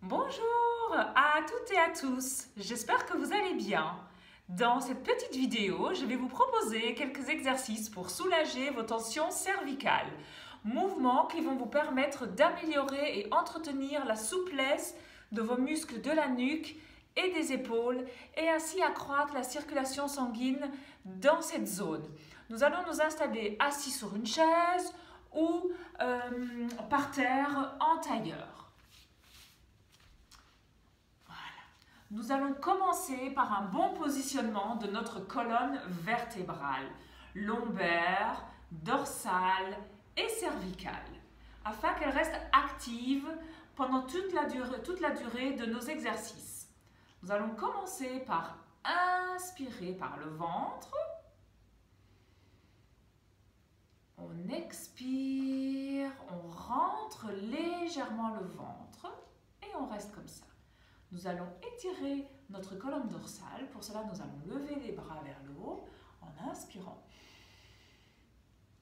Bonjour à toutes et à tous, j'espère que vous allez bien. Dans cette petite vidéo, je vais vous proposer quelques exercices pour soulager vos tensions cervicales. Mouvements qui vont vous permettre d'améliorer et entretenir la souplesse de vos muscles de la nuque et des épaules et ainsi accroître la circulation sanguine dans cette zone. Nous allons nous installer assis sur une chaise ou par terre en tailleur. Nous allons commencer par un bon positionnement de notre colonne vertébrale, lombaire, dorsale et cervicale, afin qu'elle reste active pendant toute la durée de nos exercices. Nous allons commencer par inspirer par le ventre. On expire, on rentre légèrement le ventre et on reste comme ça. Nous allons étirer notre colonne dorsale. Pour cela, nous allons lever les bras vers le haut en inspirant.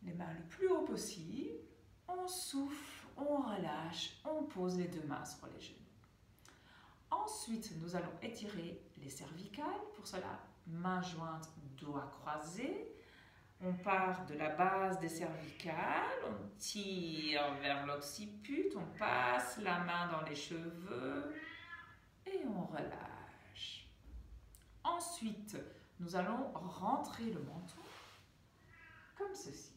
Les mains le plus haut possible. On souffle, on relâche, on pose les deux mains sur les genoux. Ensuite, nous allons étirer les cervicales. Pour cela, mains jointes, doigts croisés. On part de la base des cervicales, on tire vers l'occiput, on passe la main dans les cheveux. Et on relâche. Ensuite, nous allons rentrer le menton comme ceci.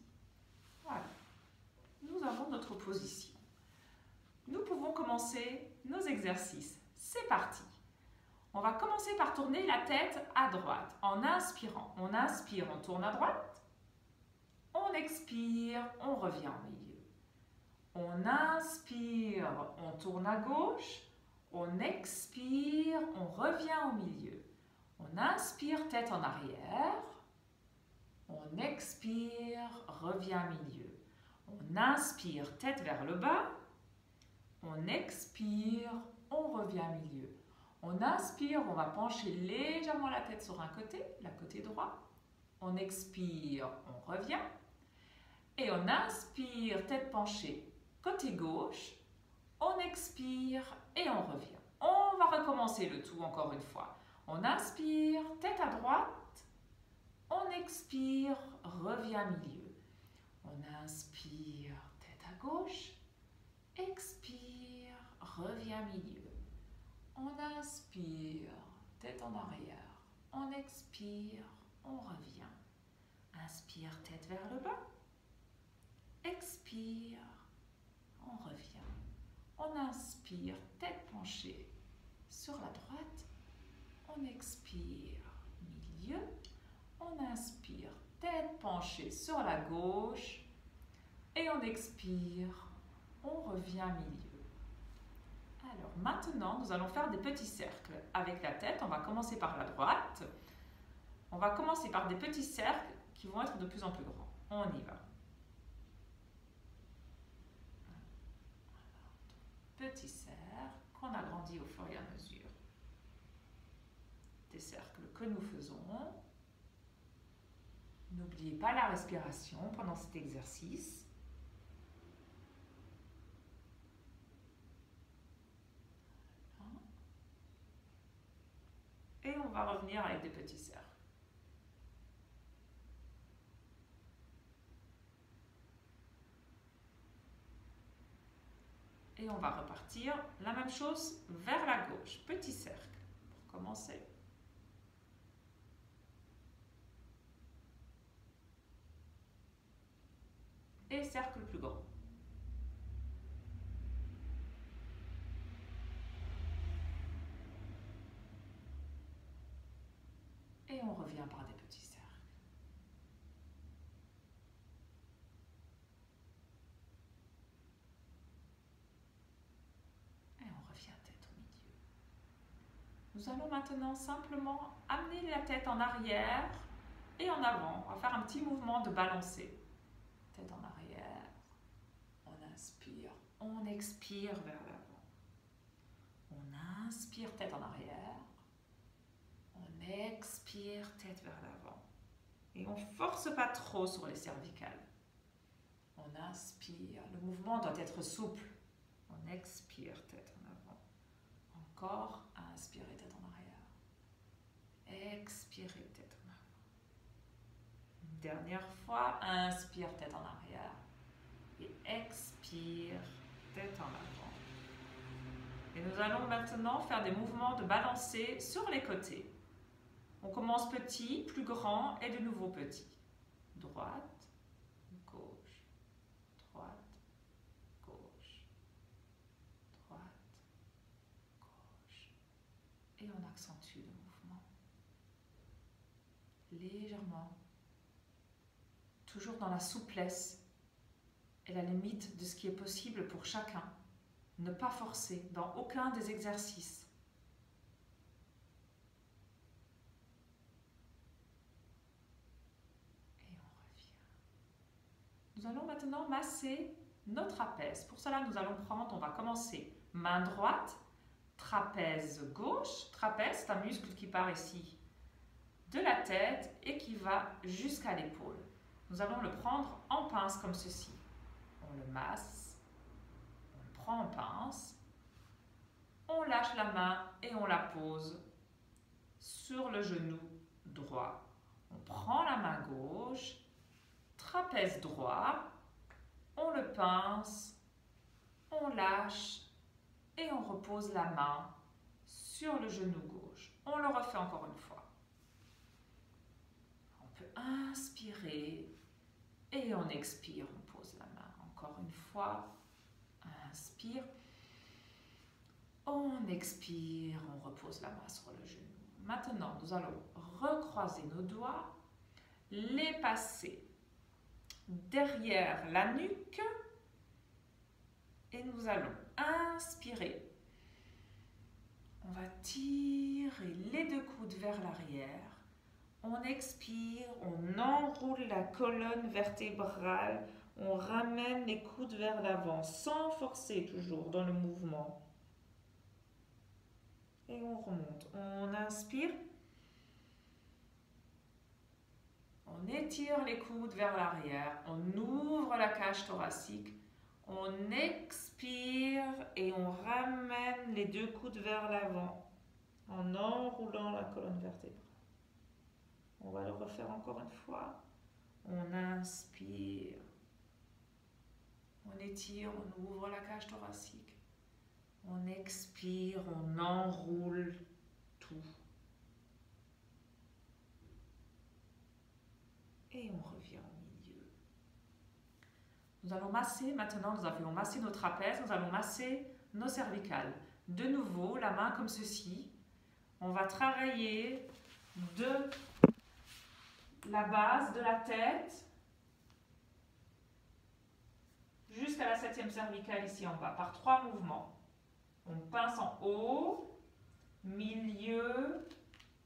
Voilà. Nous avons notre position. Nous pouvons commencer nos exercices. C'est parti. On va commencer par tourner la tête à droite en inspirant. On inspire, on tourne à droite. On expire, on revient au milieu. On inspire, on tourne à gauche. On expire, on revient au milieu. On inspire, tête en arrière. On expire, revient au milieu. On inspire, tête vers le bas. On expire, on revient au milieu. On inspire, on va pencher légèrement la tête sur un côté, la côté droit. On expire, on revient. Et on inspire, tête penchée, côté gauche. On expire et on revient. On va recommencer le tout encore une fois. On inspire, tête à droite. On expire, revient milieu. On inspire, tête à gauche. Expire, revient milieu. On inspire, tête en arrière. On expire, on revient. Inspire, tête vers le bas. Expire, on revient. On inspire, tête penchée sur la droite. On expire, milieu. On inspire, tête penchée sur la gauche. Et on expire, on revient milieu. Alors maintenant, nous allons faire des petits cercles avec la tête. On va commencer par la droite. On va commencer par des petits cercles qui vont être de plus en plus grands. On y va. Petits cercles qu'on agrandit au fur et à mesure. Des cercles que nous faisons. N'oubliez pas la respiration pendant cet exercice. Et on va revenir avec des petits cercles. Et on va repartir, la même chose vers la gauche, petit cercle, pour commencer. Et cercle plus grand. Et on revient par des petits cercles. Nous allons maintenant simplement amener la tête en arrière et en avant. On va faire un petit mouvement de balancé. Tête en arrière, on inspire, on expire vers l'avant. On inspire, tête en arrière, on expire, tête vers l'avant. Et on ne force pas trop sur les cervicales. On inspire, le mouvement doit être souple. On expire, tête en avant. encore. Inspirez, tête en arrière. Expirez, tête en avant. Une dernière fois. Inspire, tête en arrière. Et expire, tête en avant. Et nous allons maintenant faire des mouvements de balancé sur les côtés. On commence petit, plus grand et de nouveau petit. Droite, gauche, droite, gauche, droite, gauche. Et on accentue le mouvement. Légèrement. Toujours dans la souplesse et la limite de ce qui est possible pour chacun. Ne pas forcer dans aucun des exercices. Et on revient. Nous allons maintenant masser nos trapèzes. Pour cela, nous allons prendre, on va commencer main droite, trapèze gauche. Trapèze, c'est un muscle qui part ici de la tête et qui va jusqu'à l'épaule. Nous allons le prendre en pince comme ceci. On le masse, on le prend en pince, on lâche la main et on la pose sur le genou droit. On prend la main gauche, trapèze droit, on le pince, on lâche et on repose la main sur le genou gauche. On le refait encore une fois. On peut inspirer et on expire, on pose la main. Encore une fois, inspire, on expire, on repose la main sur le genou. Maintenant, nous allons recroiser nos doigts, les passer derrière la nuque et nous allons inspirer. On va tirer les deux coudes vers l'arrière. On expire, on enroule la colonne vertébrale, on ramène les coudes vers l'avant sans forcer toujours dans le mouvement. Et on remonte. On inspire. On étire les coudes vers l'arrière. On ouvre la cage thoracique. On expire et on ramène les deux coudes vers l'avant en enroulant la colonne vertébrale. On va le refaire encore une fois. On inspire. On étire, on ouvre la cage thoracique. On expire, on enroule tout. Et on revient au milieu. Nous allons masser, maintenant nous avons massé nos trapèzes, nous allons masser nos cervicales. De nouveau, la main comme ceci. On va travailler de la base de la tête jusqu'à la 7e cervicale ici en bas, par 3 mouvements. On pince en haut, milieu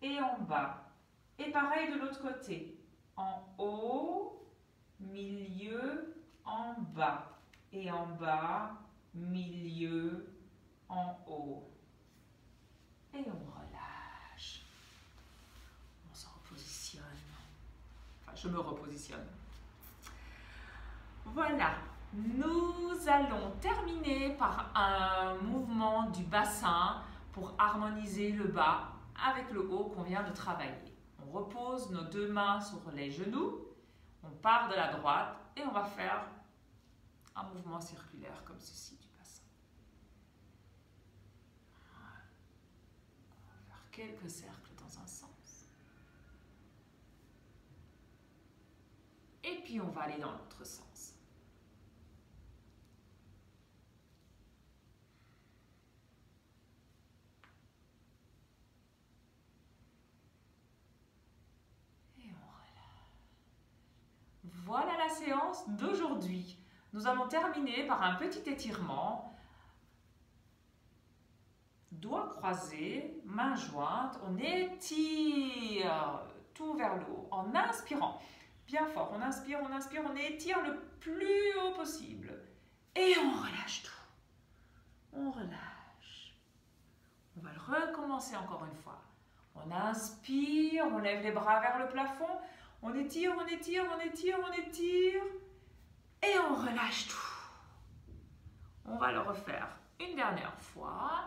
et en bas. Et pareil de l'autre côté. En haut, milieu, en bas. Et en bas, milieu, en haut. Et on relâche. On se repositionne. Enfin, je me repositionne. Voilà. Nous allons terminer par un mouvement du bassin pour harmoniser le bas avec le haut qu'on vient de travailler. On repose nos deux mains sur les genoux, on part de la droite et on va faire un mouvement circulaire comme ceci du bassin. On va faire quelques cercles dans un sens. Et puis on va aller dans l'autre sens. Voilà la séance d'aujourd'hui. Nous allons terminer par un petit étirement. Doigts croisés, mains jointes. On étire tout vers le haut en inspirant. Bien fort, on inspire, on étire le plus haut possible. Et on relâche tout. On relâche. On va le recommencer encore une fois. On inspire, on lève les bras vers le plafond. On étire, on étire, on étire, on étire. Et on relâche tout. On va le refaire une dernière fois.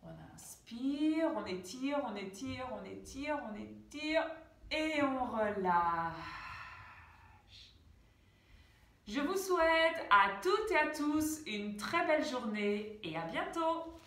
On inspire, on étire, on étire, on étire, on étire et on relâche. Je vous souhaite à toutes et à tous une très belle journée et à bientôt.